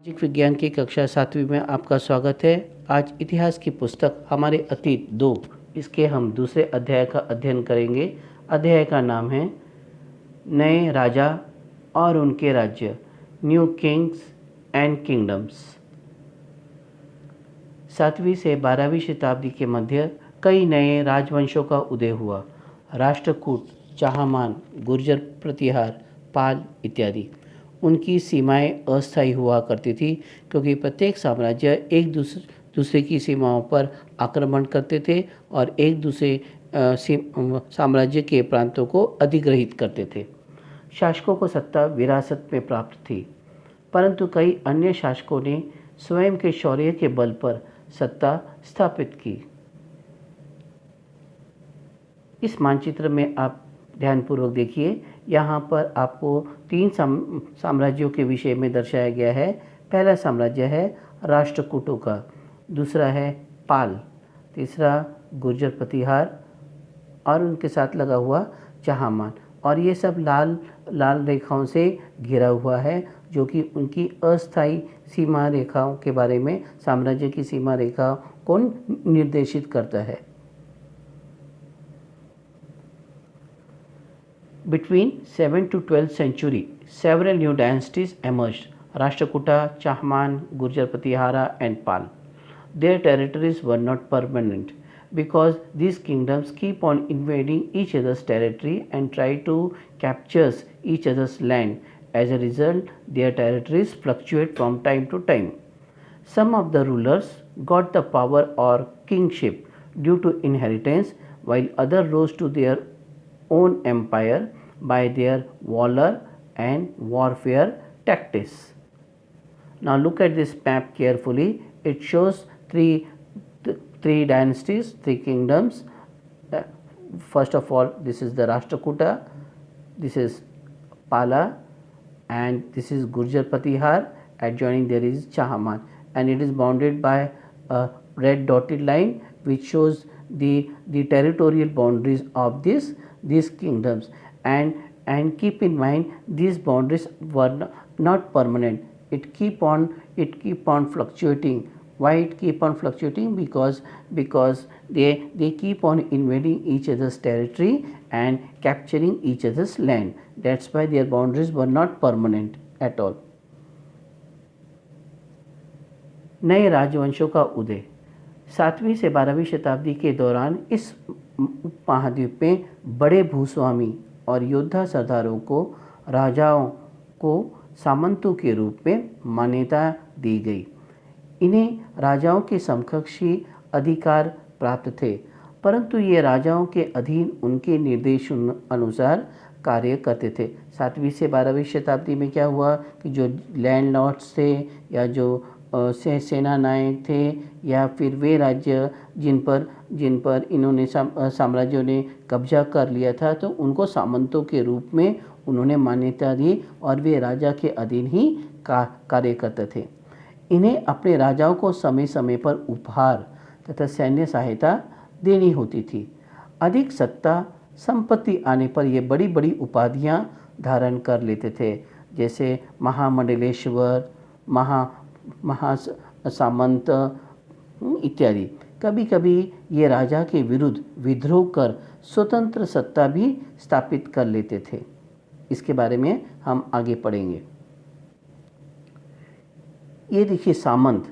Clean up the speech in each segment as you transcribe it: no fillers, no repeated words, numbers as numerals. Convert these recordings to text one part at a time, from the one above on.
सामाजिक विज्ञान की कक्षा 7वीं में आपका स्वागत है। आज इतिहास की पुस्तक हमारे अतीत 2 इसके हम दूसरे अध्याय का अध्ययन करेंगे। अध्याय का नाम है नए राजा और उनके राज्य, न्यू किंग्स एंड किंगडम्स। 7वीं से 12वीं शताब्दी के मध्य कई नए राजवंशों का उदय हुआ। राष्ट्रकूट, चाहमान, गुर्जर प्रतिहार, पाल इत्यादि। उनकी सीमाएं अस्थायी हुआ करती थी क्योंकि प्रत्येक साम्राज्य एक दूसरे की सीमाओं पर आक्रमण करते थे और एक दूसरे साम्राज्य के प्रांतों को अधिग्रहित करते थे। शासकों को सत्ता विरासत में प्राप्त थी, परंतु कई अन्य शासकों ने स्वयं के शौर्य के बल पर सत्ता स्थापित की। इस मानचित्र में आप ध्यानपूर्वक देखिए। यहाँ पर आपको 3 साम्राज्यों के विषय में दर्शाया गया है। पहला साम्राज्य है राष्ट्रकूटों का, दूसरा है पाल, तीसरा गुर्जर प्रतिहार और उनके साथ लगा हुआ चाहमान। और ये सब लाल लाल रेखाओं से घिरा हुआ है, जो कि उनकी अस्थायी सीमा रेखाओं के बारे में, साम्राज्य की सीमा रेखा को निर्देशित करता है। Between 7th to 12th century, several new dynasties emerged: Rashtrakuta, Chahman, Gurjar Pratihara, and Pal. Their territories were not permanent because these kingdoms keep on invading each other's territory and try to capture each other's land. As a result, their territories fluctuate from time to time. Some of the rulers got the power or kingship due to inheritance, while others rose to their own empire by their valor and warfare tactics. Now look at this map carefully. It shows three dynasties, 3 kingdoms. First of all, this is the Rashtrakuta, this is Pala, and this is Gurjar Pratihar. Adjoining there is Chahaman, and it is bounded by a red dotted line which shows the territorial boundaries of these kingdoms. And keep in mind, these boundaries were not permanent. It keep on fluctuating. Why it keep on fluctuating? Because they keep on invading each other's territory and capturing each other's land. That's why their boundaries were not permanent at all. नए राजवंशों का उदय 7वीं से 12वीं शताब्दी के दौरान इस महाद्वीप में बड़े भूस्वामी और योद्धा सरदारों को, राजाओं को सामंतों के रूप में मान्यता दी गई। इन्हें राजाओं के समकक्षी अधिकार प्राप्त थे, परंतु ये राजाओं के अधीन उनके निर्देश अनुसार कार्य करते थे। 7वीं से 12वीं शताब्दी में क्या हुआ कि जो लैंडलॉर्ड्स थे या जो सेना नायक थे या फिर वे राज्य जिन पर इन्होंने साम्राज्यों ने कब्जा कर लिया था, तो उनको सामंतों के रूप में उन्होंने मान्यता दी और वे राजा के अधीन ही कार्य करते थे। इन्हें अपने राजाओं को समय समय पर उपहार तथा सैन्य सहायता देनी होती थी। अधिक सत्ता संपत्ति आने पर ये बड़ी बड़ी उपाधियां धारण कर लेते थे, जैसे महामंडलेश्वर, महासामंत इत्यादि। कभी कभी ये राजा के विरुद्ध विद्रोह कर स्वतंत्र सत्ता भी स्थापित कर लेते थे। इसके बारे में हम आगे पढ़ेंगे। ये देखिए सामंत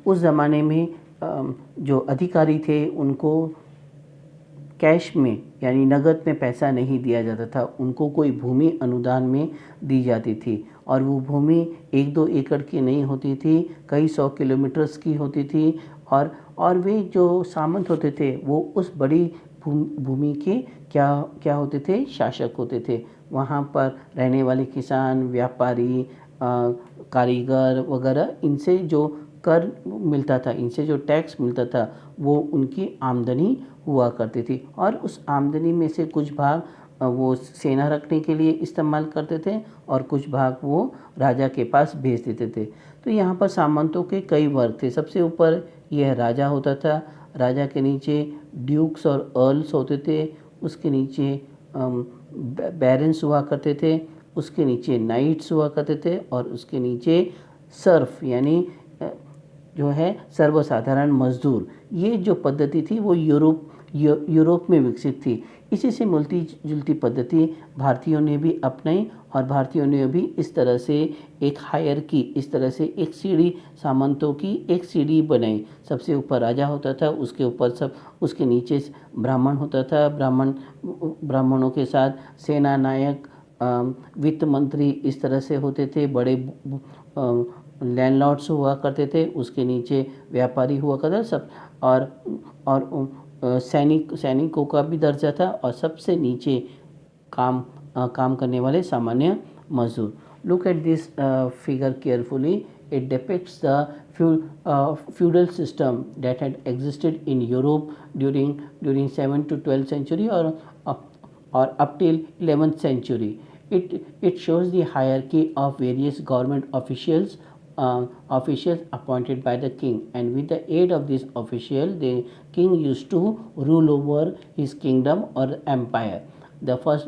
उस ज़माने में जो अधिकारी थे उनको कैश में यानी नगद में पैसा नहीं दिया जाता था। उनको कोई भूमि अनुदान में दी जाती थी और वो भूमि 1-2 एकड़ की नहीं होती थी, कई 100 किलोमीटर्स की होती थी। और वे जो सामंत होते थे वो उस बड़ी भूमि के क्या होते थे? शासक होते थे। वहाँ पर रहने वाले किसान, व्यापारी, कारीगर वगैरह, इनसे जो कर मिलता था, इनसे जो टैक्स मिलता था, वो उनकी आमदनी हुआ करती थी। और उस आमदनी में से कुछ भाग वो सेना रखने के लिए इस्तेमाल करते थे और कुछ भाग वो राजा के पास भेज देते थे। तो यहाँ पर सामंतों के कई वर्ग थे। सबसे ऊपर यह राजा होता था, राजा के नीचे ड्यूक्स और अर्ल्स होते थे, उसके नीचे बैरन्स हुआ करते थे, उसके नीचे नाइट्स हुआ करते थे और उसके नीचे सर्फ यानी जो है सर्वसाधारण मजदूर, ये जो पद्धति थी वो यूरोप में विकसित थी। इसी से मिलती जुलती पद्धति भारतीयों ने भी अपनाई और भारतीयों ने भी इस तरह से एक हायरकी, इस तरह से एक सीढ़ी, सामंतों की एक सीढ़ी बनाई। सबसे ऊपर राजा होता था, उसके ऊपर सब, उसके नीचे ब्राह्मण होता था, ब्राह्मणों के साथ सेना नायक, वित्त मंत्री इस तरह से होते थे, बड़े लैंडलॉर्ड्स हुआ करते थे, उसके नीचे व्यापारी हुआ करते सब, और सैनिकों का भी दर्जा था, और सबसे नीचे काम करने वाले सामान्य मजदूर। Look at this figure carefully, it depicts the feudal system that had existed in Europe during 7th to 12th century, or up till 11th century. It shows the hierarchy of various government officials appointed by the king, and with the aid of this official, the king used to rule over his kingdom or empire. The first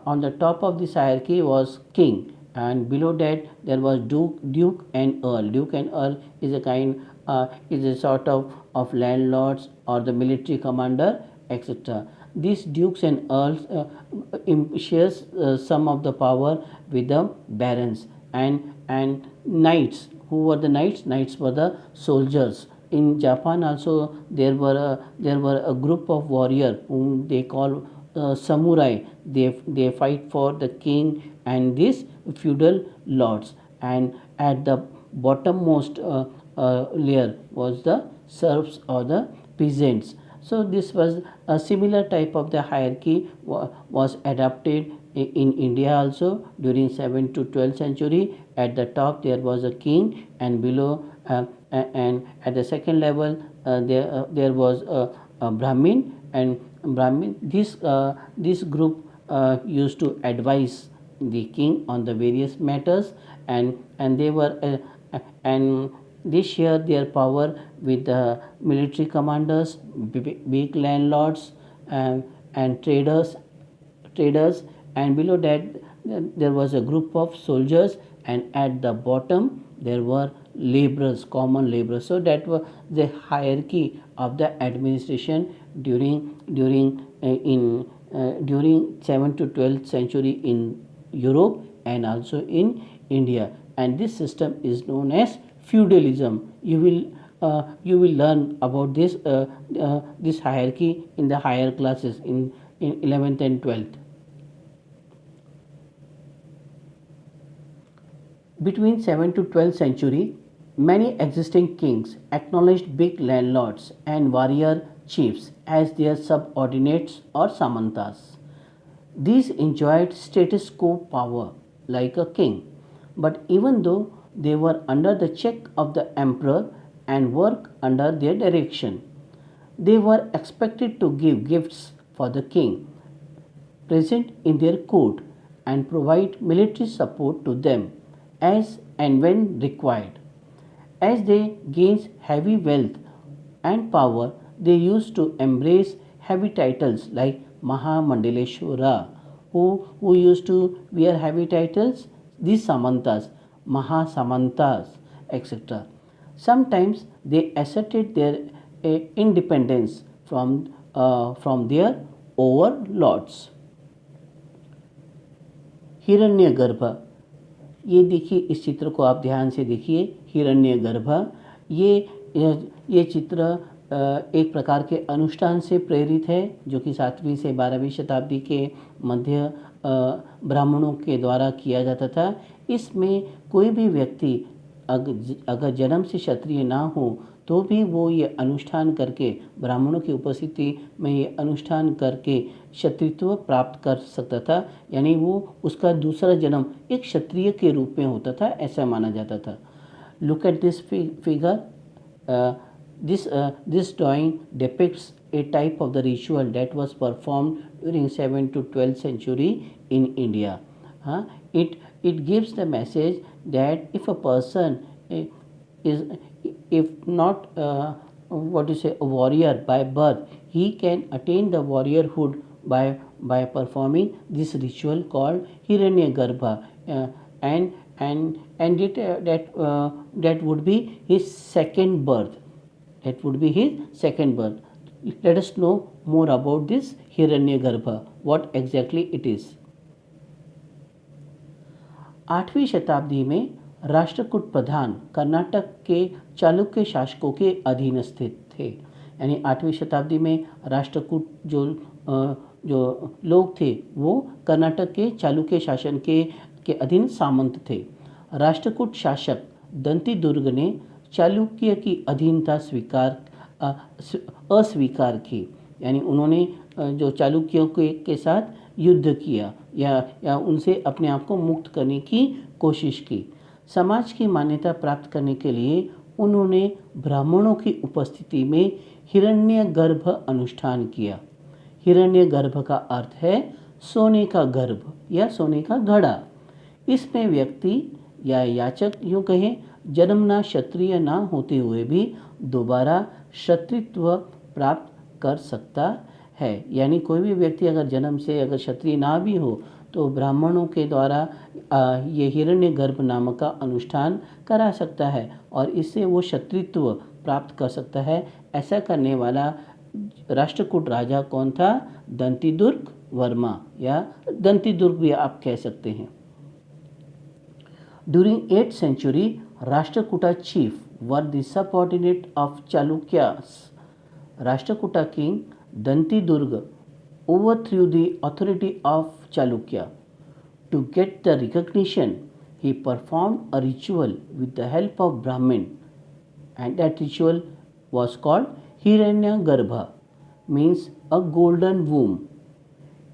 on the top of this hierarchy was king, and below that there was duke and earl. Duke and earl is a kind is a sort of landlords or the military commander, etc. These dukes and earls shares some of the power with the barons and knights. Who were the knights? Knights were the soldiers. In Japan also there were a group of warrior whom they call samurai. They fight for the king and these feudal lords, and at the bottommost layer was the serfs or the peasants. So this was a similar type of the hierarchy was adapted in India also during 7th to 12th century. At the top there was a king, and below and at the second level there was a Brahmin, and Brahmin. This group used to advise the king on the various matters, and they were and they shared their power with the military commanders, big landlords, and traders, and below that there was a group of soldiers, and at the bottom there were laborers, common laborers. So that was the hierarchy of the administration during 7th to 12th century in Europe and also in India, and this system is known as feudalism. You will learn about this hierarchy in the higher classes in 11th and 12th. Between 7th to 12th century, many existing kings acknowledged big landlords and warrior chiefs as their subordinates or samantas. These enjoyed status quo power like a king, but even though they were under the check of the emperor and work under their direction, they were expected to give gifts for the king present in their court and provide military support to them as and when required. As they gained heavy wealth and power, they used to embrace heavy titles like Mahamandaleshwara. Who used to wear heavy titles? These Samantas, Mahasamantas, etc. Sometimes they asserted their independence from their overlords. हिरण्यगर्भ, ये देखिए, इस चित्र को आप ध्यान से देखिए। हिरण्यगर्भ, ये चित्र एक प्रकार के अनुष्ठान से प्रेरित है, जो कि 7वीं से 12वीं शताब्दी के मध्य ब्राह्मणों के द्वारा किया जाता था। इसमें कोई भी व्यक्ति अगर जन्म से क्षत्रिय ना हो तो भी वो ये अनुष्ठान करके, ब्राह्मणों की उपस्थिति में ये अनुष्ठान करके क्षत्रित्व प्राप्त कर सकता था, यानी वो उसका दूसरा जन्म एक क्षत्रिय के रूप में होता था, ऐसा माना जाता था। Look at this figure. This drawing depicts a type of the ritual that was performed during 7th to 12th century in India. It gives the message that if a person is, if not a warrior by birth, he can attain the warriorhood by performing this ritual called Hiranyagarbha, and that would be his second birth. That would be his second birth. Let us know more about this Hiranyagarbha, what exactly it is. 8वीं शताब्दी में राष्ट्रकूट प्रधान कर्नाटक के चालुक्य शासकों के अधीन स्थित थे। यानी 8वीं शताब्दी में राष्ट्रकूट जो लोग थे वो कर्नाटक के चालुक्य शासन के अधीन सामंत थे। राष्ट्रकूट शासक दंती दुर्ग ने चालुक्य की अधीनता अस्वीकार की। यानी उन्होंने जो चालुक्यों के साथ युद्ध किया या उनसे अपने आप को मुक्त करने की कोशिश की। समाज की मान्यता प्राप्त करने के लिए उन्होंने ब्राह्मणों की उपस्थिति में हिरण्यगर्भ अनुष्ठान किया। हिरण्यगर्भ का अर्थ है सोने का गर्भ या सोने का घड़ा। इसमें व्यक्ति या याचक यूँ कहें जन्मना क्षत्रिय ना होते हुए भी दोबारा क्षत्रित्व प्राप्त कर सकता है। यानी कोई भी व्यक्ति अगर जन्म से अगर क्षत्रिय ना भी हो तो ब्राह्मणों के द्वारा ये हिरण्यगर्भ नाम का अनुष्ठान करा सकता है और इससे वो क्षत्रित्व प्राप्त कर सकता है। ऐसा करने वाला राष्ट्रकूट राजा कौन था? दंतीदुर्ग वर्मा या दंतीदुर्ग भी आप कह सकते हैं। During 8th century, Rashtrakuta chief were the subordinate of Chalukyas. Rashtrakuta king Danti Durga overthrew the authority of Chalukya. To get the recognition, he performed a ritual with the help of Brahmin, and that ritual was called Hiranyagarbha, means a golden womb.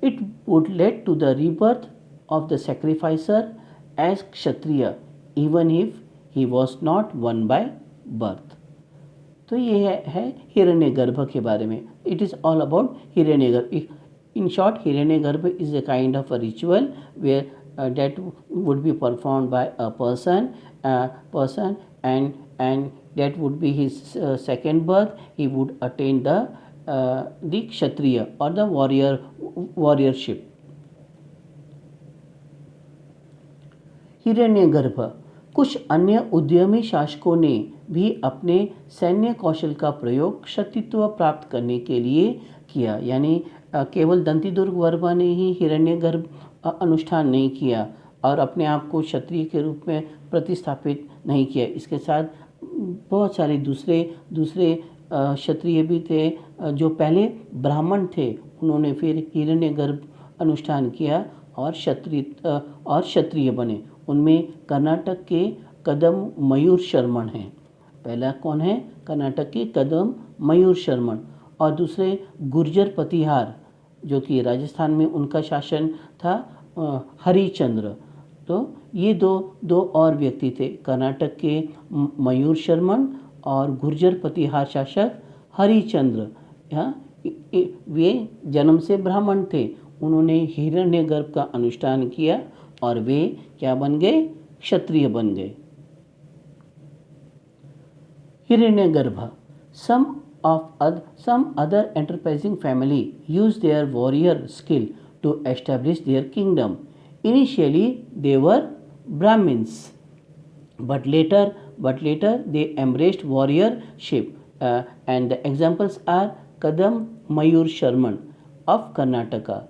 It would lead to the rebirth of the sacrificer as Kshatriya even if he was not one by birth. तो ये है हिरण्यगर्भ के बारे में. It is all about Hiranyagarbha. In short, Hiranyagarbha is a kind of a ritual where that would be performed by a person and that would be his second birth. He would attain the Kshatriya or the warriorship. हिरण्यगर्भ. कुछ अन्य उद्यमी शासकों ने भी अपने सैन्य कौशल का प्रयोग क्षत्रित्व प्राप्त करने के लिए किया। यानी केवल दंतीदुर्ग वर्मा ने ही हिरण्यगर्भ अनुष्ठान नहीं किया और अपने आप को क्षत्रिय के रूप में प्रतिस्थापित नहीं किया। इसके साथ बहुत सारे दूसरे क्षत्रिय भी थे जो पहले ब्राह्मण थे, उन्होंने फिर हिरण्यगर्भ अनुष्ठान किया और क्षत्रिय बने। उनमें कर्नाटक के कदम मयूर शर्मन हैं। पहला कौन है? कर्नाटक के कदम मयूर शर्मन और दूसरे गुर्जर प्रतिहार जो कि राजस्थान में उनका शासन था हरिचंद्र। तो ये दो और व्यक्ति थे, कर्नाटक के मयूर शर्मन और गुर्जर प्रतिहार शासक हरिचंद्र। वे जन्म से ब्राह्मण थे, उन्होंने हिरण्यगर्भ का अनुष्ठान किया और वे क्या बन गए? क्षत्रिय बन गए। हिरण्यगर्भ. Some other enterprising family used their warrior skill to establish their kingdom. Initially they were Brahmins, but later they embraced warriorship, and the examples are Kadam Mayur Sharman of Karnataka,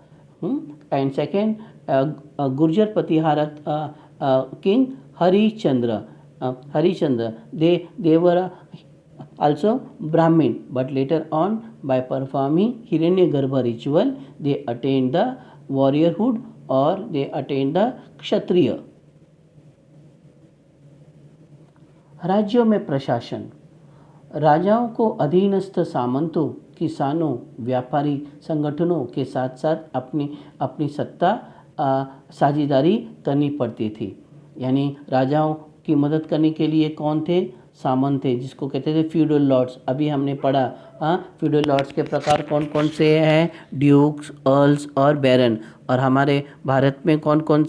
and second Gurjar Patihara king Harichandra. They were also Brahmin, but later on by performing Hiranyagarbha ritual they attained the warriorhood or they attained the Kshatriya. राज्यों में प्रशासन. राजाओं को अधीनस्थ सामंतों, किसानों, व्यापारी संगठनों के साथ साथ अपनी सत्ता साझेदारी करनी पड़ती थी। यानी राजाओं की मदद करने के लिए कौन थे? सामंत थे, जिसको कहते थे फ्यूडल लॉर्ड्स। अभी हमने पढ़ा फ्यूडल लॉर्ड्स के प्रकार कौन कौन से हैं? ड्यूक्स, अर्ल्स और बैरन। और हमारे भारत में कौन कौन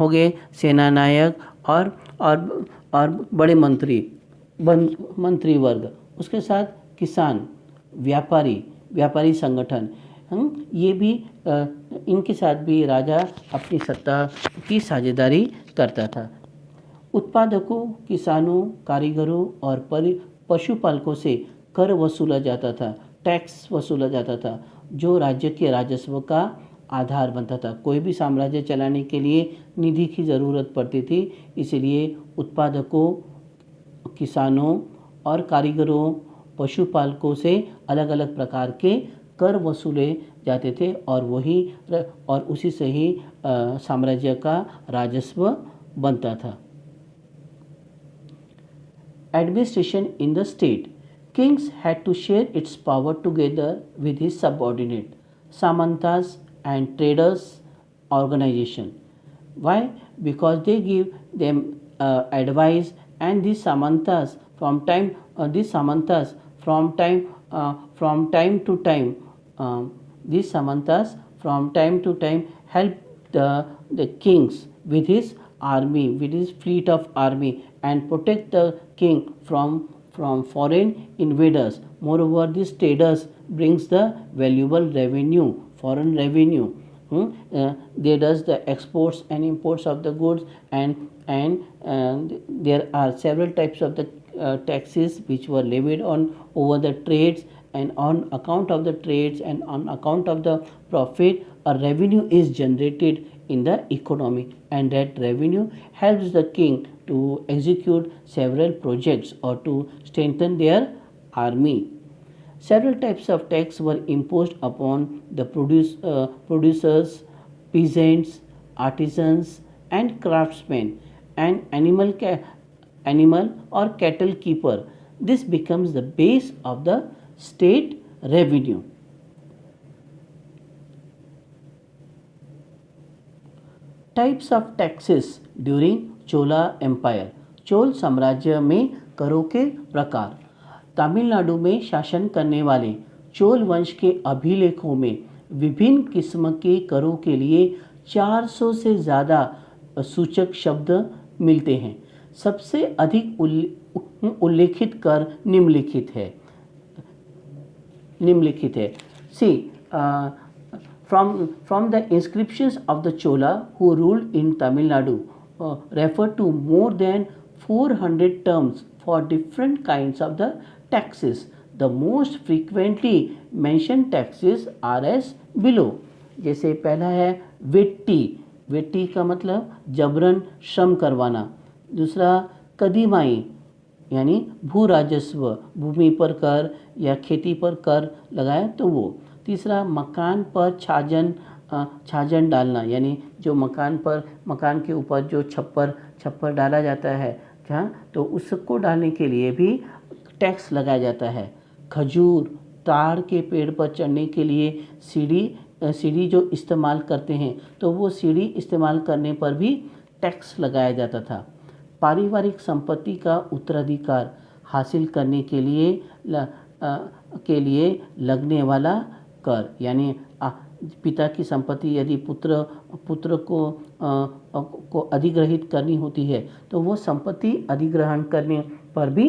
हो गए? सेना नायक और बड़े मंत्री वर्ग। उसके साथ किसान, व्यापारी संगठन, ये भी इनके साथ भी राजा अपनी सत्ता की साझेदारी करता था। उत्पादकों, किसानों, कारीगरों और पशुपालकों से कर वसूला जाता था, टैक्स वसूला जाता था, जो राज्य के राजस्व का आधार बनता था। कोई भी साम्राज्य चलाने के लिए निधि की ज़रूरत पड़ती थी, इसलिए उत्पादकों, किसानों और कारीगरों, पशुपालकों से अलग अलग प्रकार के कर वसूले जाते थे और उसी से ही साम्राज्य का राजस्व बनता था। Administration in the state. Kings had to share its power together with his subordinate, Samantas and traders organization. Why? Because they give them advice, and these Samantas from time to time, these Samantas from time to time help the kings with his army, with his fleet of army, and protect the king from foreign invaders. Moreover, these traders brings the valuable revenue, foreign revenue. They does the exports and imports of the goods, and there are several types of the taxes which were levied on over the trades, and on account of the trades and on account of the profit, a revenue is generated in the economy, and that revenue helps the king to execute several projects or to strengthen their army. Several types of tax were imposed upon the producers, peasants, artisans, and craftsmen, and animal or cattle keeper. This becomes the base of the state revenue. Types of taxes during Chola empire. Chola साम्राज्य में करों के प्रकार। तमिलनाडु में शासन करने वाले चोल वंश के अभिलेखों में विभिन्न किस्म के करों के लिए 400 से ज़्यादा सूचक शब्द मिलते हैं। सबसे अधिक उल्लेखित कर निम्नलिखित है। सी from the inscriptions of the Chola who ruled in Tamil Nadu refer to more than 400 terms for different kinds of the taxes. The most frequently mentioned taxes are as below. जैसे पहला है वेट्टी। वेट्टी का मतलब जबरन श्रम करवाना। दूसरा कदीमाई यानी भू राजस्व, भूमि पर कर या खेती पर कर लगाए तो वो। तीसरा मकान पर छाजन डालना, यानी जो मकान के ऊपर जो छप्पर डाला जाता है जहाँ, तो उसको डालने के लिए भी टैक्स लगाया जाता है। खजूर, ताड़ के पेड़ पर चढ़ने के लिए सीढ़ी जो इस्तेमाल करते हैं, तो वो सीढ़ी इस्तेमाल करने पर भी टैक्स लगाया जाता था। पारिवारिक संपत्ति का उत्तराधिकार हासिल करने के लिए लगने वाला कर, यानी पिता की संपत्ति यदि पुत्र को अधिग्रहित करनी होती है तो वो संपत्ति अधिग्रहण करने पर भी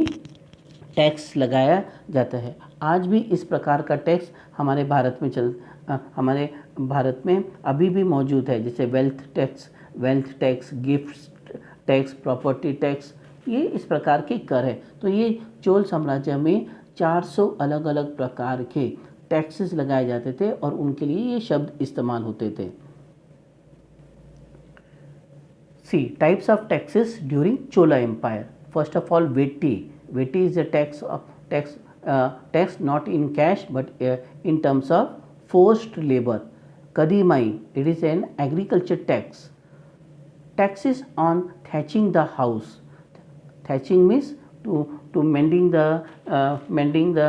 टैक्स लगाया जाता है। आज भी इस प्रकार का टैक्स हमारे भारत में अभी भी मौजूद है, जैसे wealth tax, gift tax, property tax, ये इस प्रकार के कर है। तो ये चोल साम्राज्य में 400 अलग अलग प्रकार के टैक्सेस लगाए जाते थे और उनके लिए ये शब्द इस्तेमाल होते थे। See types of taxes during Chola empire. First of all vetti is a tax not in cash but in terms of forced labour. Kadamai, it is an agriculture tax. Taxes on thatching the house. Thatching means to mending the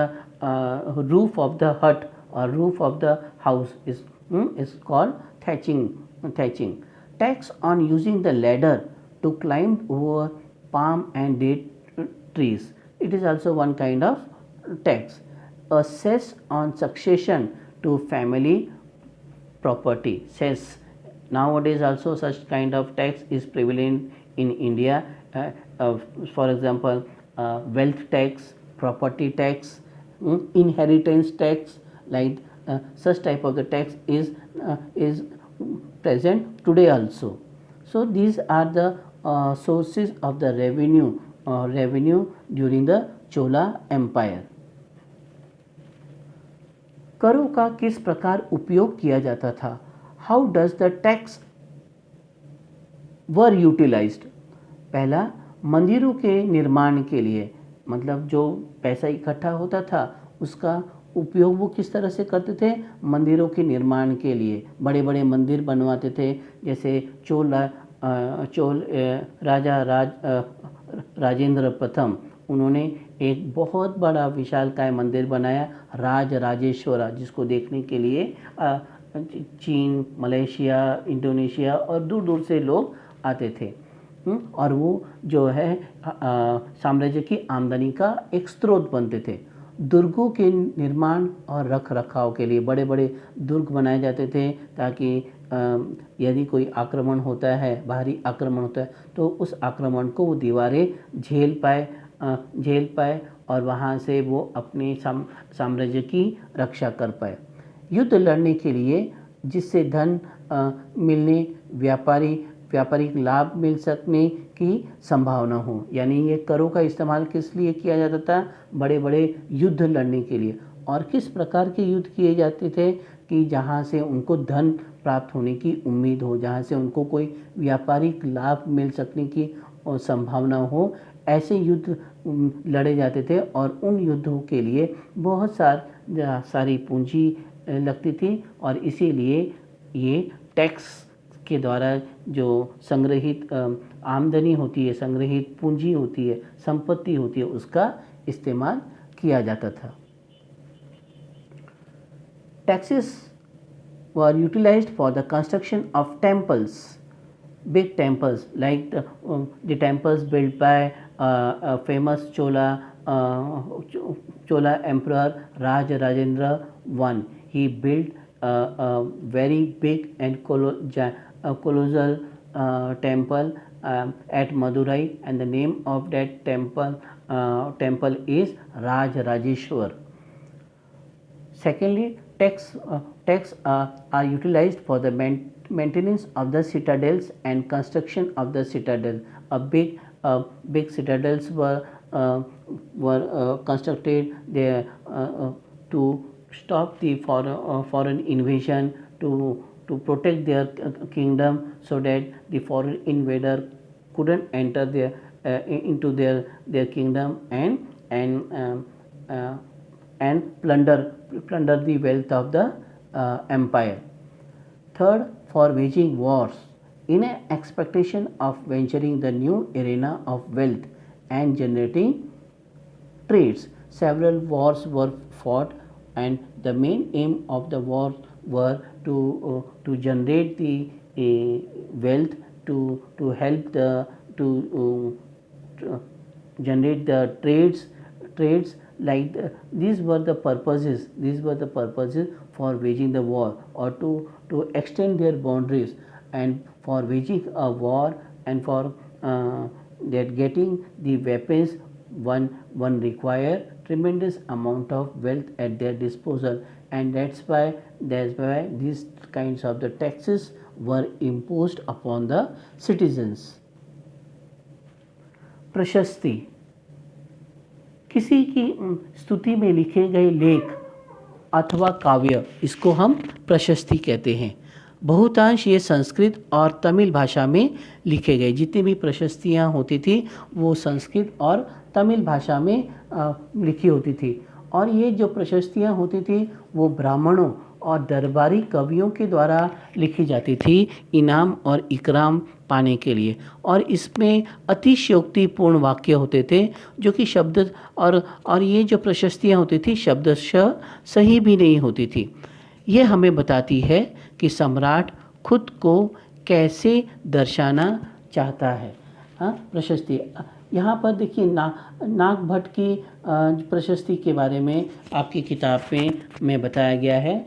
roof of the hut or roof of the house is called thatching. Tax on using the ladder to climb over palm and date trees. It is also one kind of tax. A cess on succession to family property. Cess. Nowadays also such kind of tax is prevalent in India. For example, wealth tax, property tax, inheritance tax, like such type of the tax is present today also. So these are the sources of the revenue during the Chola Empire. करों का किस प्रकार उपयोग किया जाता था? How does the tax were utilised? पहला, मंदिरों के निर्माण के लिए, मतलब जो पैसा इकट्ठा होता था उसका उपयोग वो किस तरह से करते थे? मंदिरों के निर्माण के लिए बड़े बड़े मंदिर बनवाते थे। जैसे चोल राजा राजेंद्र प्रथम, उन्होंने एक बहुत बड़ा विशालकाय मंदिर बनाया, राजराजेश्वरा, जिसको देखने के लिए चीन, मलेशिया, इंडोनेशिया और दूर दूर से लोग आते थे। और वो जो है साम्राज्य की आमदनी का एक स्रोत बनते थे। दुर्गों के निर्माण और रख रखाव के लिए बड़े बड़े दुर्ग बनाए जाते थे, ताकि यदि कोई आक्रमण होता है, बाहरी आक्रमण होता है, तो उस आक्रमण को वो दीवारें झेल पाए और वहाँ से वो अपने साम्राज्य की रक्षा कर पाए। युद्ध लड़ने के लिए जिससे धन मिलने, व्यापारिक लाभ मिल सकने की संभावना हो, यानी ये करों का इस्तेमाल किस लिए किया जाता था? बड़े बड़े युद्ध लड़ने के लिए। और किस प्रकार के युद्ध किए जाते थे? कि जहाँ से उनको धन प्राप्त होने की उम्मीद हो, जहाँ से उनको कोई व्यापारिक लाभ मिल सकने की संभावना हो, ऐसे युद्ध लड़े जाते थे। और उन युद्धों के लिए बहुत सारी पूंजी लगती थी, और इसीलिए ये टैक्स के द्वारा जो संग्रहित आमदनी होती है, संग्रहित पूंजी होती है, संपत्ति होती है, उसका इस्तेमाल किया जाता था। Taxes were utilized for the construction of temples, big temples like the temples built by famous Chola Emperor Rajendra I. He built a very big and colossal temple at Madurai, and the name of that temple is Rajeshwar. Secondly, tax are utilized for the maintenance of the citadels and construction of the citadel. Big citadels were constructed there to stop the foreign invasion, to protect their kingdom, so that the foreign invader couldn't enter into their kingdom and plunder the wealth of the empire. Third, for waging wars in an expectation of venturing the new arena of wealth and generating trades. Several wars were fought, and the main aim of the wars were to generate the wealth, to help to generate the trades. Like these were the purposes for waging the war, or to extend their boundaries, and for waging a war, and for that getting the weapons, one require tremendous amount of wealth at their disposal, and that's why these kinds of the taxes were imposed upon the citizens. प्रशस्ति, किसी की स्तुति में लिखे गए लेख अथवा काव्य, इसको हम प्रशस्ति कहते हैं। बहुतांश ये संस्कृत और तमिल भाषा में लिखे गए। जितनी भी प्रशस्तियाँ होती थी वो संस्कृत और तमिल भाषा में लिखी होती थी। और ये जो प्रशस्तियाँ होती थी वो ब्राह्मणों और दरबारी कवियों के द्वारा लिखी जाती थी, इनाम और इकराम पाने के लिए। और इसमें अतिशयोक्तिपूर्ण वाक्य होते थे, जो कि शब्द और ये जो प्रशस्तियाँ होती थी शब्दशः सही भी नहीं होती थी। ये हमें बताती है कि सम्राट खुद को कैसे दर्शाना चाहता है। प्रशस्ति, यहाँ पर देखिए नागभट्ट की प्रशस्ति के बारे में आपकी किताब में बताया गया है।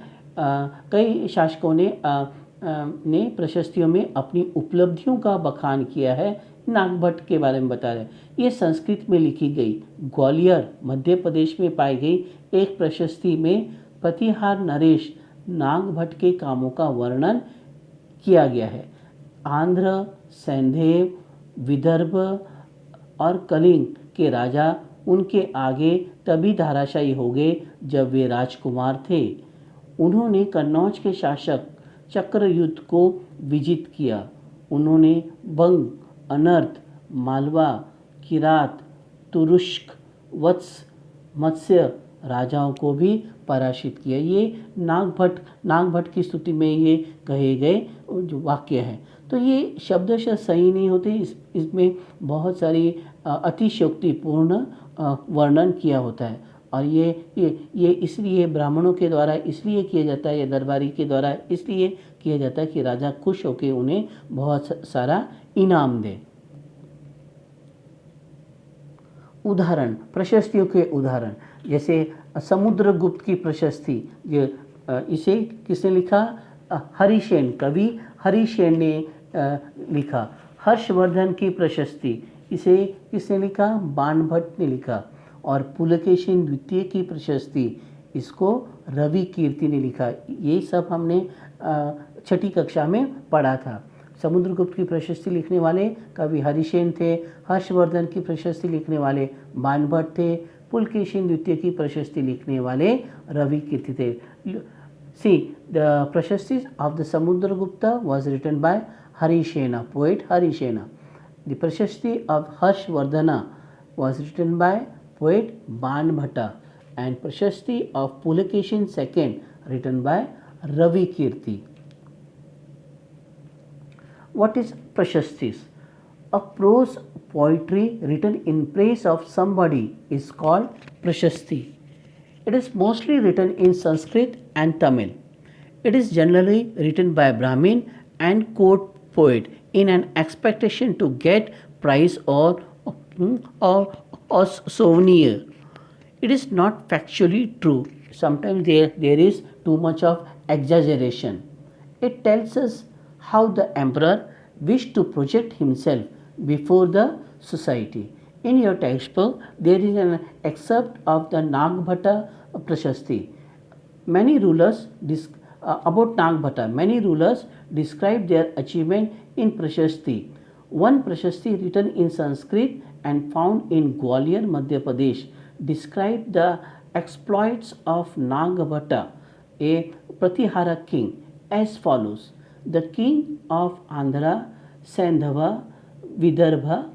कई शासकों ने प्रशस्तियों में अपनी उपलब्धियों का बखान किया है। नागभट्ट के बारे में बता रहे हैं। ये संस्कृत में लिखी गई, ग्वालियर मध्य प्रदेश में पाई गई एक प्रशस्ति में प्रतिहार नरेश नागभट्ट के कामों का वर्णन किया गया है। आंध्र, सैंधव, विदर्भ और कलिंग के राजा उनके आगे तभी धराशायी हो गए जब वे राजकुमार थे। उन्होंने कन्नौज के शासक चक्रयुध को विजित किया। उन्होंने बंग, अनर्त, मालवा, किरात, तुरुष्क, वत्स, मत्स्य राजाओं को भी पराजित किया। ये नागभट्ट की स्तुति में ये कहे गए जो वाक्य हैं। तो ये शब्दशः सही नहीं होते, इसमें बहुत सारी अतिशयोक्तिपूर्ण वर्णन किया होता है। और ये इसलिए ब्राह्मणों के द्वारा इसलिए किया जाता है या दरबारी के द्वारा इसलिए किया जाता है कि राजा खुश होकर उन्हें बहुत सारा इनाम दे। उदाहरण, प्रशस्तियों के उदाहरण, जैसे समुद्रगुप्त की प्रशस्ति, इसे किसने लिखा? हरिसेन, कवि हरिसेन ने लिखा। हर्षवर्धन की प्रशस्ति, इसे किसने लिखा? बाणभट्ट ने लिखा। और पुलकेशिन द्वितीय की प्रशस्ति, इसको रवि कीर्ति ने लिखा। ये सब हमने छठी कक्षा में पढ़ा था। समुद्रगुप्त की प्रशस्ति लिखने वाले कवि हरिसेन थे। हर्षवर्धन की प्रशस्ति लिखने वाले बाणभट्ट थे। पुलकेशिन द्वितीय की प्रशस्ति लिखने वाले रवि कीर्ति थे। See the prashasti of the Samudragupta was written by Harisena, poet Harisena. The Prashasti of Harshvardhana was written by poet Banbhatta, and Prashasti of Pulakeshin II written by Ravi Kirti. What is Prashastis? A prose poetry written in praise of somebody is called Prashasti. It is mostly written in Sanskrit and Tamil. It is generally written by Brahmin and court poet in an expectation to get prize or souvenir. It is not factually true. Sometimes there is too much of exaggeration. It tells us how the emperor wished to project himself before the society. In your textbook, there is an excerpt of the Nagbhatta Prashasti. Many rulers about Nagbhatta, many rulers describe their achievement in Prashasti. One Prashasti written in Sanskrit and found in Gwalior, Madhya Pradesh, described the exploits of Nagbhatta, a Pratihara king, as follows. The king of Andhra, Sandhava, Vidarbha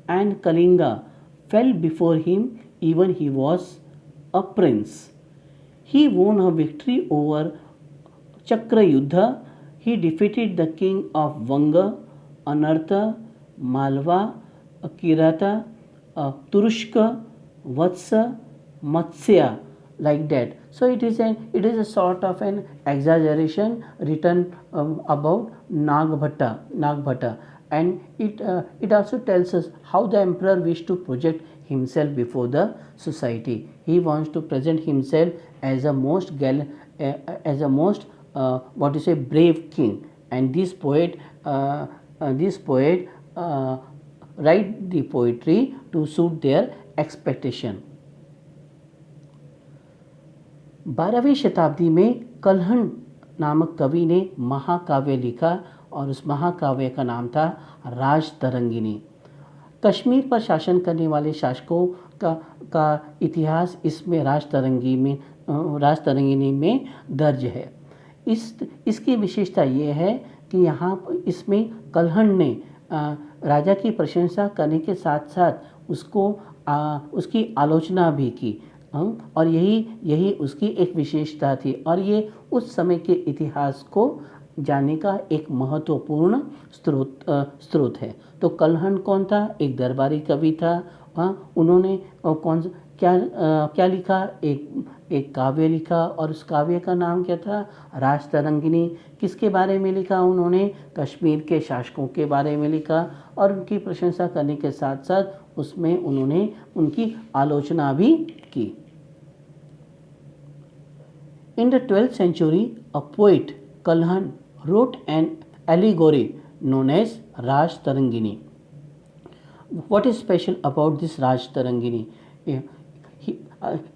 and Kalinga fell before him even he was a prince. He won a victory over Chakrayuddha. He defeated the king of Vanga, Anartha, Malwa, Kirata, Turushka, Vatsa, Matsya, like that. So it is a sort of an exaggeration written about Nagbhatta, and it also tells us how the emperor wished to project himself before the society. He wants to present himself as a most brave king, and this poet write the poetry to suit their expectation. 12वीं शताब्दी में कल्हण नामक कवि ने महाकाव्य लिखा और उस महाकाव्य का नाम था राजतरंगिणी. कश्मीर पर शासन करने वाले शासकों का इतिहास इसमें राजतरंगिणी में दर्ज है. इसकी विशेषता ये है कि यहाँ इसमें कल्हण ने राजा की प्रशंसा करने के साथ साथ उसकी आलोचना भी की, और यही उसकी एक विशेषता थी, और ये उस समय के इतिहास को जानने का एक महत्वपूर्ण स्रोत है. तो कल्हण कौन था? एक दरबारी कवि था. उन्होंने क्या लिखा? एक काव्य लिखा, और उस काव्य का नाम क्या था? राजतरंगिणी. किसके बारे में लिखा उन्होंने? कश्मीर के शासकों के बारे में लिखा, और उनकी प्रशंसा करने के साथ साथ उसमें उन्होंने उनकी आलोचना भी की. In the 12th century, a poet, Kalhan, wrote an allegory known as Raj Tarangini. What is special about this Raj Tarangini?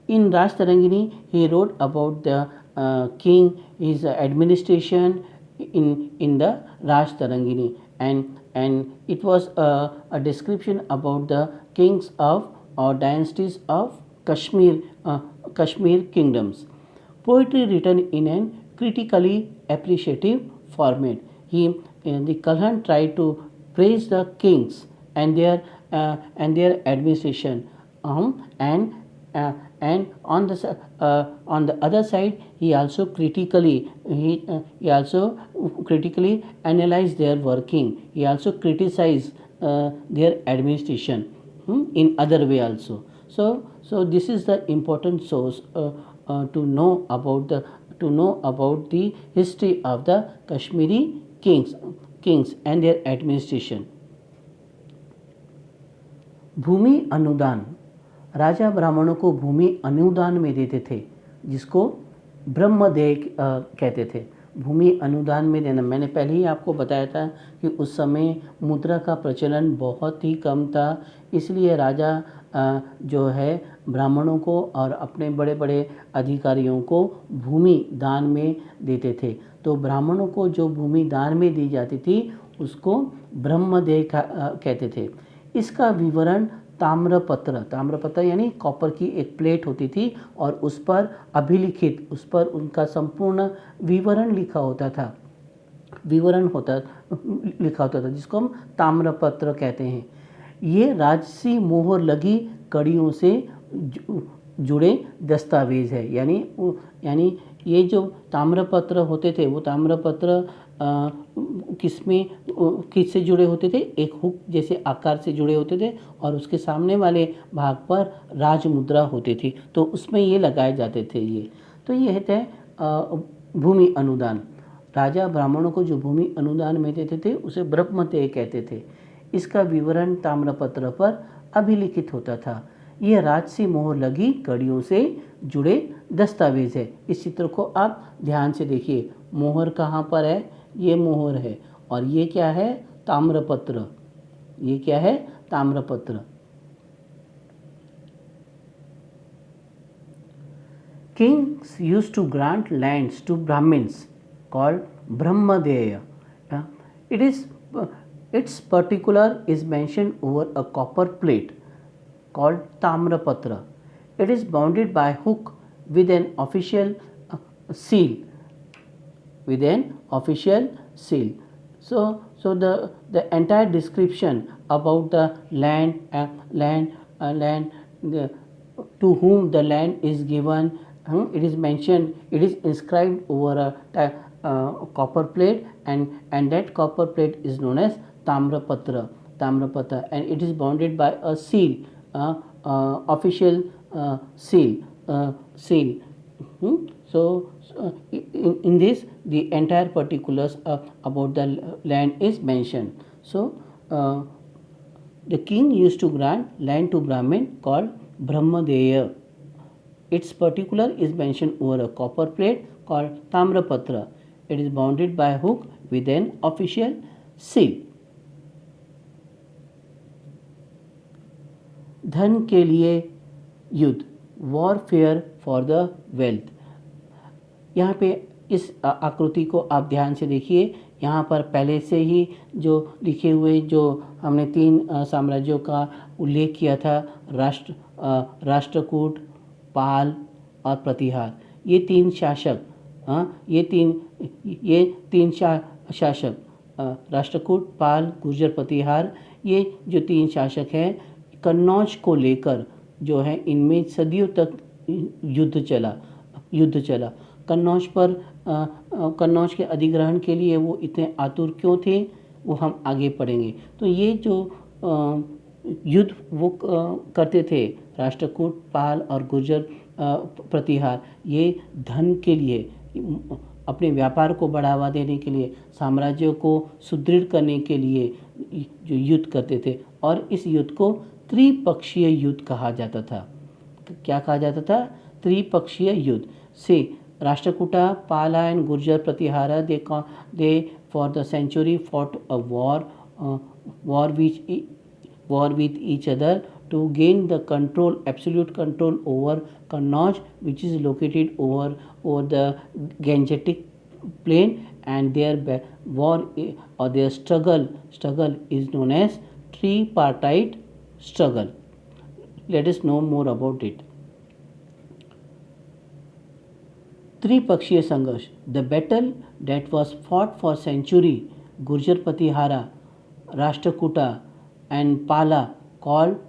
In Raj Tarangini, he wrote about the king, his administration in the Raj Tarangini, and it was a description about the kings of or dynasties of Kashmir kingdoms. Poetry written in an critically appreciative format. The Kalhan tried to praise the kings and their administration, and on the other side, he also critically analyzed their working. He also criticized their administration, in other way also. So this is the important source to know about the history of the Kashmiri kings and their administration. भूमि अनुदान, राजा ब्राह्मणों को भूमि अनुदान में देते थे, जिसको ब्रह्मदेय कहते थे। भूमि अनुदान में देना, मैंने पहले ही आपको बताया था कि उस समय मुद्रा का प्रचलन बहुत ही कम था, इसलिए राजा जो है ब्राह्मणों को और अपने बड़े बड़े अधिकारियों को भूमि दान में देते थे। तो ब्राह्मणों को जो भूमि दान में दी जाती थी उसको ब्रह्मदेय कहते थे। इसका विवरण ताम्रपत्र यानी कॉपर की एक प्लेट होती थी और उस पर अभिलिखित, उस पर उनका संपूर्ण विवरण लिखा होता था, जिसको हम ताम्रपत्र कहते हैं। ये राजसी मोहर लगी कड़ियों से जुड़े दस्तावेज है। यानी ये जो ताम्रपत्र होते थे वो ताम्रपत्र किससे जुड़े होते थे? एक हुक जैसे आकार से जुड़े होते थे और उसके सामने वाले भाग पर राजमुद्रा होती थी, तो उसमें ये लगाए जाते थे। ये है भूमि अनुदान। राजा ब्राह्मणों को जो भूमि अनुदान में देते थे उसे ब्रह्मदेय कहते थे। इसका विवरण ताम्रपत्र पर अभिलिखित होता था। यह राजसी मोहर लगी कड़ियों से जुड़े दस्तावेज है। इस चित्र को आप ध्यान से देखिए, मोहर कहाँ पर है? ये मोहर है और ये क्या है? ताम्रपत्र। ये क्या है? ताम्रपत्र। Kings used to grant lands to Brahmins called Brahmadeya. Its particular is mentioned over a copper plate called Tamrapatra. It is bounded by hook with an official seal. So the entire description about the land, to whom the land is given, it is mentioned. It is inscribed over a copper plate, and that copper plate is known as Tamrapatra, and it is bounded by a seal, official seal. So in this, the entire particulars about the land is mentioned. So the king used to grant land to Brahmin called Brahmadeya. Its particular is mentioned over a copper plate called Tamrapatra. It is bounded by a hook with an official seal. धन के लिए युद्ध, warfare for the wealth. यहाँ पे इस आकृति को आप ध्यान से देखिए। यहाँ पर पहले से ही जो लिखे हुए, जो हमने 3 साम्राज्यों का उल्लेख किया था, राष्ट्रकूट, पाल और प्रतिहार। ये तीन शासक, राष्ट्रकूट, पाल, गुर्जर, प्रतिहार, ये जो 3 शासक हैं, कन्नौज को लेकर जो है इनमें सदियों तक युद्ध चला। कन्नौज के अधिग्रहण के लिए वो इतने आतुर क्यों थे, वो हम आगे पढ़ेंगे। तो ये जो युद्ध वो करते थे, राष्ट्रकूट, पाल और गुर्जर, प्रतिहार, ये धन के लिए, अपने व्यापार को बढ़ावा देने के लिए, साम्राज्यों को सुदृढ़ करने के लिए जो युद्ध करते थे, और इस युद्ध को त्रिपक्षीय युद्ध कहा जाता था। क्या कहा जाता था? त्रिपक्षीय युद्ध। से Rashtrakuta, Pala and Gurjara Pratihara, they for the century fought a war with each other to gain the control, absolute control over Kannauj, which is located over the Gangetic plain, and their war or their struggle is known as tripartite struggle. Let us know more about it. त्रिपक्षीय संघर्ष, the battle that was fought for century, Gurjar Patihara, Rashtrakuta and Pala, called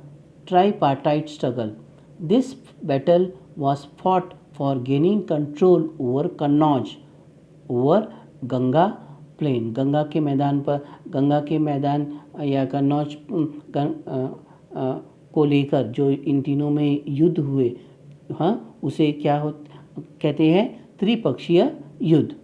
tripartite struggle. This battle was fought for gaining control over Kannauj, over Ganga plain, Ganga के मैदान पर, गंगा के मैदान या कन्नौज को लेकर जो इन तीनों में युद्ध हुए, हाँ, उसे क्या कहते हैं? त्रिपक्षीय युद्ध।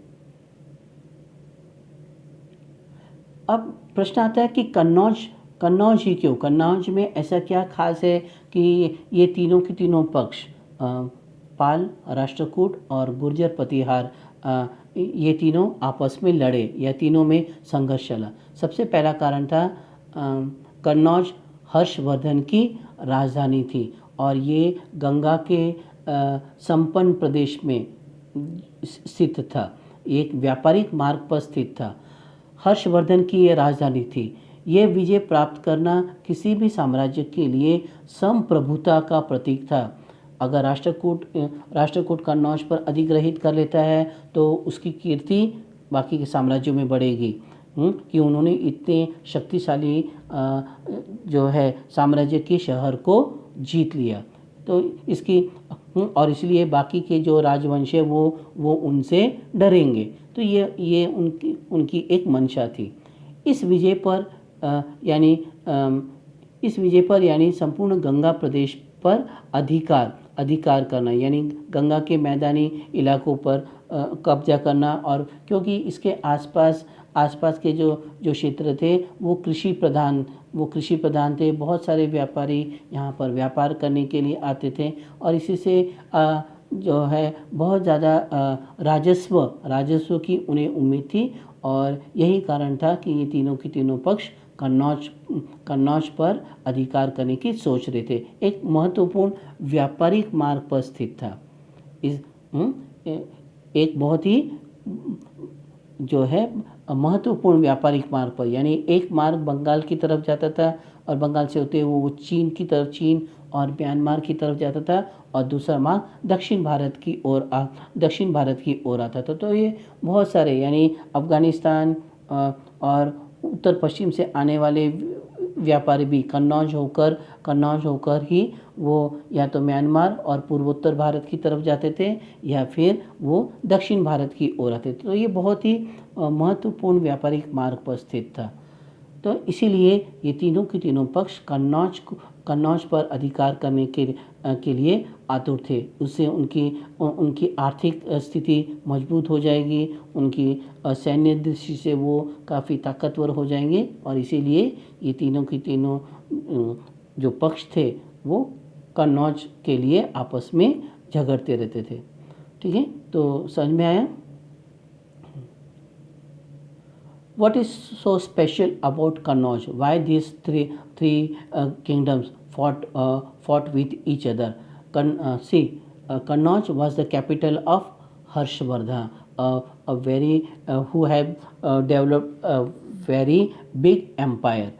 अब प्रश्न आता है कि कन्नौज ही क्यों? कन्नौज में ऐसा क्या खास है कि ये तीनों के तीनों पक्ष, पाल, राष्ट्रकूट और गुर्जर प्रतिहार, ये तीनों आपस में लड़े या तीनों में संघर्ष चला। सबसे पहला कारण था, कन्नौज हर्षवर्धन की राजधानी थी और ये गंगा के संपन्न प्रदेश में स्थित था, एक व्यापारिक मार्ग पर स्थित था। हर्षवर्धन की ये राजधानी थी। ये विजय प्राप्त करना किसी भी साम्राज्य के लिए संप्रभुता का प्रतीक था। अगर राष्ट्रकूट कन्नौज पर अधिग्रहित कर लेता है तो उसकी कीर्ति बाकी के साम्राज्यों में बढ़ेगी कि उन्होंने इतने शक्तिशाली जो है साम्राज्य के शहर को जीत लिया। तो इसकी और इसलिए बाकी के जो राजवंश है वो उनसे डरेंगे। तो ये उनकी एक मंशा थी। इस विजय पर यानी संपूर्ण गंगा प्रदेश पर अधिकार करना, यानी गंगा के मैदानी इलाकों पर कब्जा करना, और क्योंकि इसके आसपास के जो क्षेत्र थे वो कृषि प्रधान थे। बहुत सारे व्यापारी यहाँ पर व्यापार करने के लिए आते थे और इसी से जो है बहुत ज़्यादा राजस्व की उन्हें उम्मीद थी और यही कारण था कि ये तीनों के तीनों पक्ष कन्नौज पर अधिकार करने की सोच रहे थे। एक महत्वपूर्ण व्यापारिक मार्ग पर स्थित था। एक बहुत ही जो है महत्वपूर्ण व्यापारिक मार्ग पर, यानी एक मार्ग बंगाल की तरफ जाता था और बंगाल से होते वो चीन और म्यांमार की तरफ जाता था, और दूसरा मार्ग दक्षिण भारत की ओर आता था। तो ये बहुत सारे, यानी अफगानिस्तान और उत्तर पश्चिम से आने वाले व्यापारी भी कन्नौज होकर ही वो या तो म्यांमार और पूर्वोत्तर भारत की तरफ जाते थे या फिर वो दक्षिण भारत की ओर आते थे। तो ये बहुत ही महत्वपूर्ण व्यापारिक मार्ग पर स्थित था। तो इसीलिए ये तीनों के तीनों पक्ष कन्नौज पर अधिकार करने के लिए आतुर थे। उससे उनकी आर्थिक स्थिति मजबूत हो जाएगी, उनकी सैन्य दृष्टि से वो काफ़ी ताकतवर हो जाएंगे, और इसीलिए ये तीनों के तीनों जो पक्ष थे वो कन्नौज के लिए आपस में झगड़ते रहते थे। ठीक है, तो समझ में आया? What is so special about Kannauj? Why these three kingdoms fought with each other? Kannauj was the capital of Harshvardhan, who have developed a very big empire.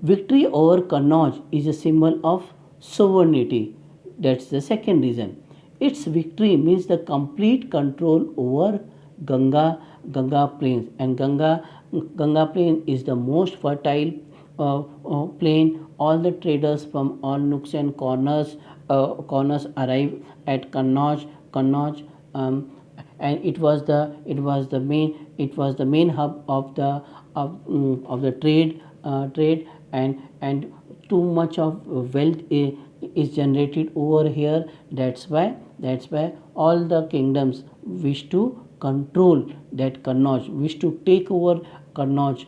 Victory over Kannauj is a symbol of sovereignty. That's the second reason. Its victory means the complete control over Ganga plains, and Ganga plain is the most fertile plain. All the traders from all nooks and corners arrive at Kannauj, and it was the main hub of the trade, and too much of wealth is generated over here. That's why all the kingdoms wish to control that Kannauj, wish to take over Kannauj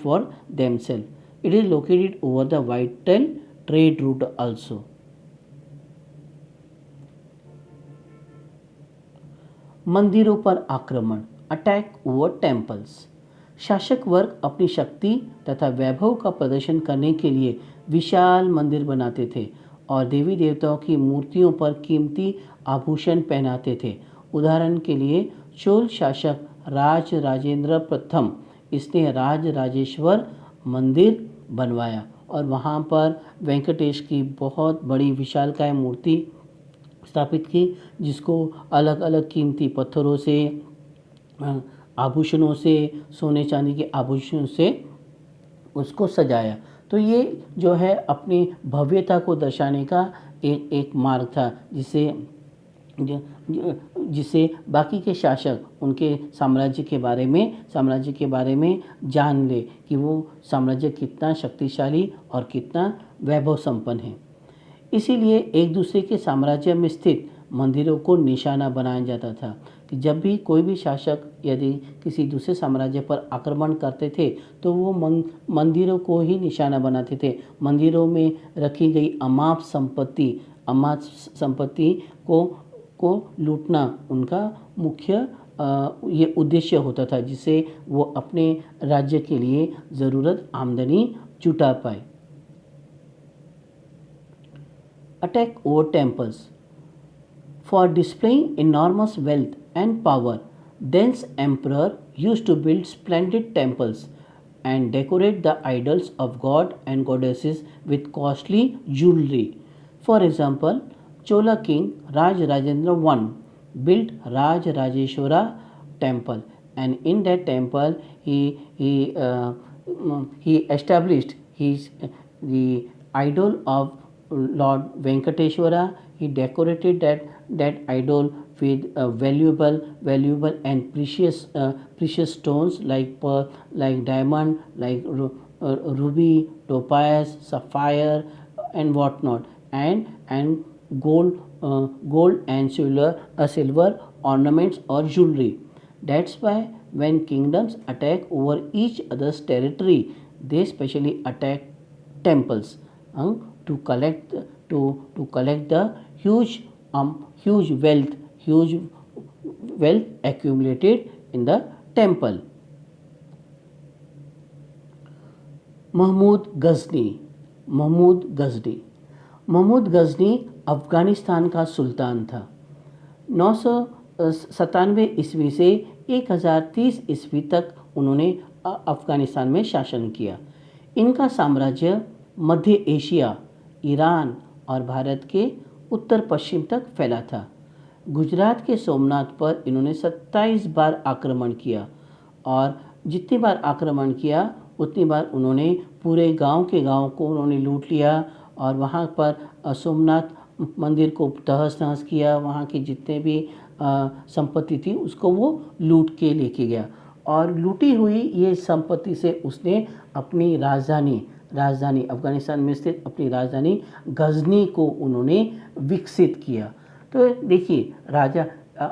for themselves. It is located over the vital trade route also. मंदिरों पर आक्रमण, attack over temples. शासक वर्ग अपनी शक्ति तथा वैभव का प्रदर्शन करने के लिए विशाल मंदिर बनाते थे और देवी देवताओं की मूर्तियों पर कीमती आभूषण पहनाते थे। उदाहरण के लिए चोल शासक राज राजेंद्र प्रथम, इसने राज राजेश्वर मंदिर बनवाया और वहाँ पर वेंकटेश की बहुत बड़ी विशालकाय मूर्ति स्थापित की, जिसको अलग अलग कीमती पत्थरों से, आभूषणों से, सोने चांदी के आभूषणों से उसको सजाया। तो ये जो है अपनी भव्यता को दर्शाने का एक मार्ग था, जिसे बाकी के शासक उनके साम्राज्य के बारे में जान ले कि वो साम्राज्य कितना शक्तिशाली और कितना वैभव संपन्न है। इसीलिए एक दूसरे के साम्राज्य में स्थित मंदिरों को निशाना बनाया जाता था कि जब भी कोई भी शासक यदि किसी दूसरे साम्राज्य पर आक्रमण करते थे तो वो मंदिरों को ही निशाना बनाते थे। मंदिरों में रखी गई अमाप संपत्ति को लूटना उनका मुख्य ये उद्देश्य होता था, जिससे वो अपने राज्य के लिए ज़रूरत आमदनी जुटा पाए। Attack over temples. For displaying enormous wealth and power, Den's emperor used to build splendid temples and decorate the idols of god and goddesses with costly jewelry. For example, Chola king Raj Rajendra I built Raj Rajeshwara temple, and in that temple he established the idol of Lord Venkateshwara. He decorated that idol with valuable and precious stones like pearl, like diamond, like ruby, topaz, sapphire, and whatnot, and gold and silver ornaments or jewelry. That's why when kingdoms attack over each other's territory, they specially attack temples to collect the huge wealth accumulated in the temple. Mahmood Ghazni Afghanistan का सुल्तान था। 997 ईस्वी से 1030 ईस्वी तक उन्होंने अफ़गानिस्तान में शासन किया। इनका साम्राज्य मध्य एशिया, ईरान और भारत के उत्तर पश्चिम तक फैला था। गुजरात के सोमनाथ पर इन्होंने 27 बार आक्रमण किया और जितनी बार आक्रमण किया उतनी बार उन्होंने पूरे गांव को उन्होंने लूट लिया और वहां पर सोमनाथ मंदिर को तहस नहस किया। वहां की जितने भी संपत्ति थी उसको वो लूट के लेके गया और लूटी हुई ये संपत्ति से उसने अपनी राजधानी अफ़गानिस्तान में स्थित अपनी राजधानी गजनी को उन्होंने विकसित किया। तो देखिए राजा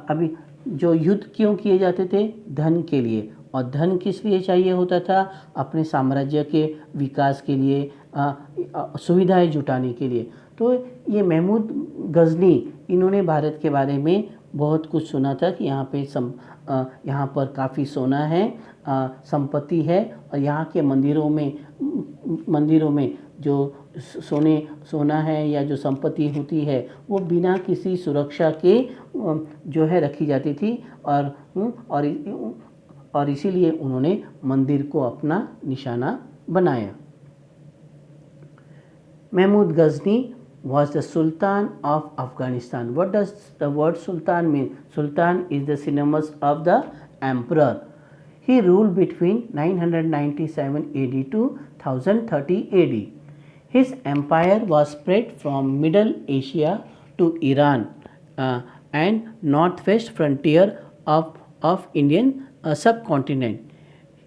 अभी जो युद्ध क्यों किए जाते थे? धन के लिए। और धन किस लिए चाहिए होता था? अपने साम्राज्य के विकास के लिए, सुविधाएं जुटाने के लिए। तो ये महमूद गजनी इन्होंने भारत के बारे में बहुत कुछ सुना था कि यहाँ पर काफ़ी सोना है, संपत्ति है और यहाँ के मंदिरों में जो सोना है या जो संपत्ति होती है वो बिना किसी सुरक्षा के जो है रखी जाती थी और इसीलिए उन्होंने मंदिर को अपना निशाना बनाया। Mahmood Ghazni was the Sultan of Afghanistan. What does the word Sultan mean? Sultan is the synonymous of the emperor. He ruled between 997 AD to 1030 AD. His empire was spread from Middle Asia to Iran and northwest frontier of Indian subcontinent.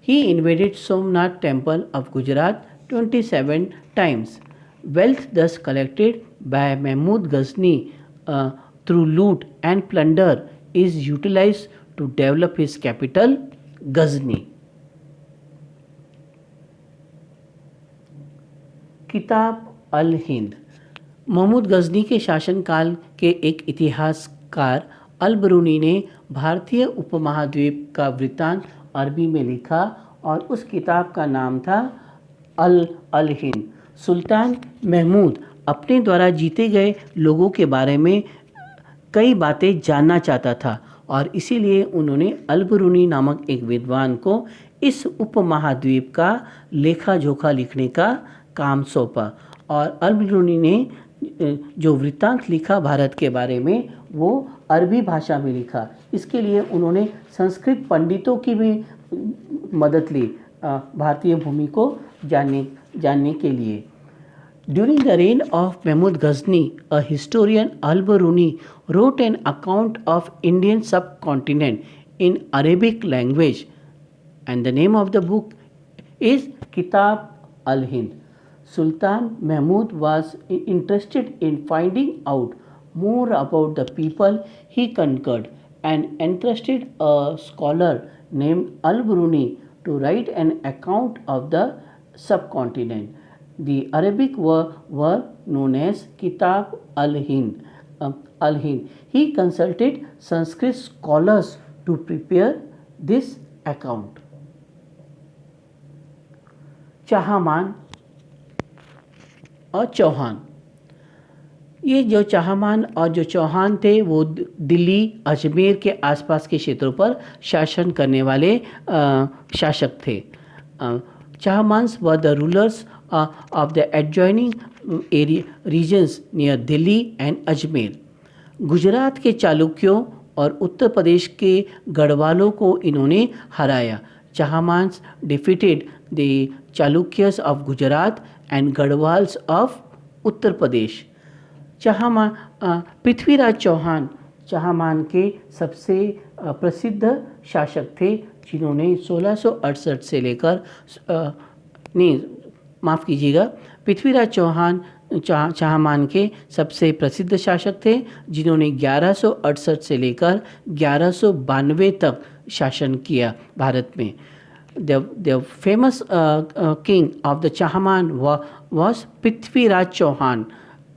He invaded Somnath Temple of Gujarat 27 times. Wealth thus collected by Mahmud Ghazni through loot and plunder is utilized to develop his capital, Ghazni. किताब अल हिंद। महमूद गजनी के शासनकाल के एक इतिहासकार अल बरूनी ने भारतीय उपमहाद्वीप का वृत्तांत अरबी में लिखा और उस किताब का नाम था अल हिंद। सुल्तान महमूद अपने द्वारा जीते गए लोगों के बारे में कई बातें जानना चाहता था और इसीलिए उन्होंने अल बरूनी नामक एक विद्वान को इस उपमहाद्वीप का लेखा जोखा लिखने का काम सौंपा। और अल बरूनी ने जो वृत्तांत लिखा भारत के बारे में वो अरबी भाषा में लिखा। इसके लिए उन्होंने संस्कृत पंडितों की भी मदद ली भारतीय भूमि को जानने के लिए। During the reign of Mahmud Ghazni, a historian Al-Biruni wrote an account of Indian subcontinent in Arabic language, and the name of the book is Kitab al-Hind. Sultan Mahmud was interested in finding out more about the people he conquered and entrusted a scholar named Al-Biruni to write an account of the subcontinent. The Arabic were known as Kitab al-Hind. He consulted Sanskrit scholars to prepare this account. Chahamana और चौहान। ये जो चाहमान और जो चौहान थे वो दिल्ली अजमेर के आसपास के क्षेत्रों पर शासन करने वाले शासक थे। Chahamanas were the rulers of the adjoining regions near Delhi and Ajmer. Gujarat के चालुक्यों और उत्तर प्रदेश के गढ़वालों को इन्होंने हराया। चाहमान्स defeated the Chalukyas of Gujarat and Garhwals of Uttar Pradesh. Prithviraj Chauhan Chahamana के सबसे प्रसिद्ध शासक थे जिन्होंने 1668 से लेकर माफ़ कीजिएगा, पृथ्वीराज चौहान चाहमान के सबसे प्रसिद्ध शासक थे जिन्होंने 1168 से लेकर 1192 तक शासन किया भारत में। The famous king of the Chahamana was Prithviraj Chauhan.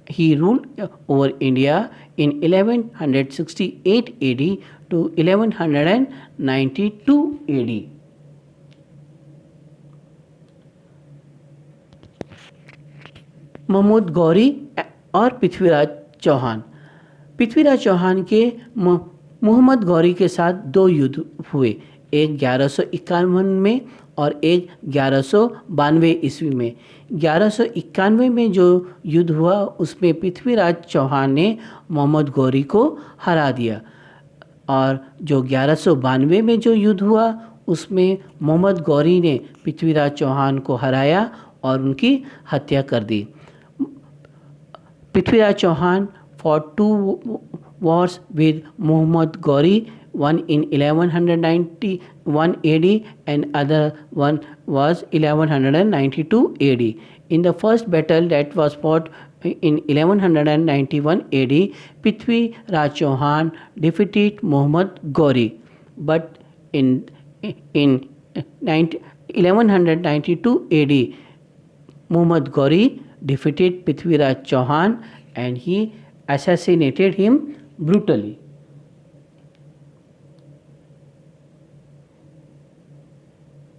He ruled over India in 1168 AD to 1192 AD. Mahmud Ghori और पृथ्वीराज चौहान। पृथ्वीराज चौहान के मोहम्मद गौरी के साथ दो युद्ध हुए, एक 1151 में और एक 1192 ईस्वी में। 1191 में जो युद्ध हुआ उसमें पृथ्वीराज चौहान ने मोहम्मद गौरी को हरा दिया और जो 1192 में जो युद्ध हुआ उसमें मोहम्मद गौरी ने पृथ्वीराज चौहान को हराया और उनकी हत्या कर दी। Prithviraj Chauhan fought two wars with Muhammad Ghori, one in 1191 AD and other one was 1192 AD. In the first battle that was fought in 1191 AD, Prithviraj Chauhan defeated Muhammad Ghori. But in 1192 AD, Muhammad Ghori defeated Prithviraj Chauhan and he assassinated him brutally.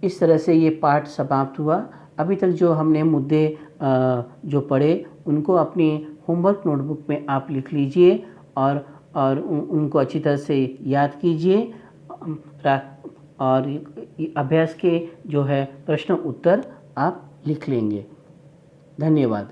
इस तरह से ये पाठ समाप्त हुआ। अभी तक जो हमने मुद्दे जो पढ़े उनको अपनी होमवर्क नोटबुक में आप लिख लीजिए और उनको अच्छी तरह से याद कीजिए और अभ्यास के जो है प्रश्न उत्तर आप लिख लेंगे। धन्यवाद।